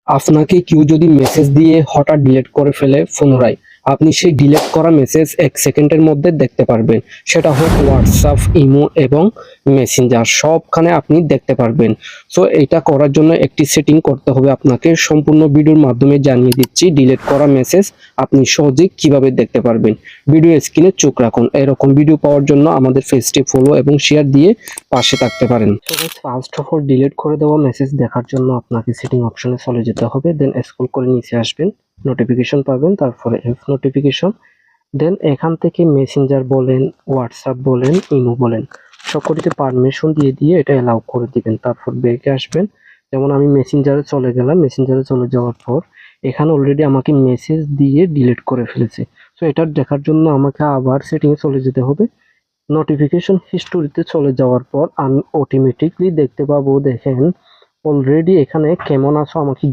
আপনাকে কেউ যদি মেসেজ দিয়ে হঠাৎ ডিলিট করে ফেলে পুনরায়, আপনি সেই ডিলিট করা মেসেজ 1 সেকেন্ডের মধ্যে দেখতে পারবেন। সেটা হোক হোয়াটসঅ্যাপ, ইমো এবং মেসেঞ্জার, সবখানে আপনি দেখতে পারবেন। সো এটা করার জন্য একটি সেটিং করতে হবে আপনাকে, সম্পূর্ণ ভিডিওর মাধ্যমে জানিয়ে দিচ্ছি। ডিলিট করা মেসেজ আপনি সহজেই কিভাবে দেখতে পারবেন। ভিডিও স্ক্রিনে চোখ রাখুন। এরকম ভিডিও পাওয়ার জন্য আমাদের পেজটি ফলো এবং শেয়ার দিয়ে পাশে থাকতে পারেন। তো ফার্স্ট অফ অল, ডিলিট করে দেওয়া মেসেজ দেখার জন্য আপনাকে সেটিং অপশনে চলে যেতে হবে। দেন স্ক্রল করে নিচে আসবেন, নোটিফিকেশন পাবেন, তারপরে এফ নোটিফিকেশন। দেন এখান থেকে মেসেঞ্জার বলেন, হোয়াটসঅ্যাপ বলেন, ইমো বলেন, সবকটিতে পারমিশন দিয়ে দিয়ে এটা অ্যালাউ করে দিবেন। তারপর ব্যাকে আসবেন। যেমন আমি মেসেঞ্জারে চলে গেলাম। মেসেঞ্জারে চলে যাওয়ার পর এখানে অলরেডি আমাকে মেসেজ দিয়ে ডিলিট করে ফেলেছে। তো এটা দেখার জন্য আমাকে আবার সেটিংয়ে চলে যেতে হবে। নোটিফিকেশন হিস্টোরিতে চলে যাওয়ার পর আমি অটোমেটিকলি দেখতে পাবো, দেখেন অলরেডি এখানে কেমন আছো আমাকে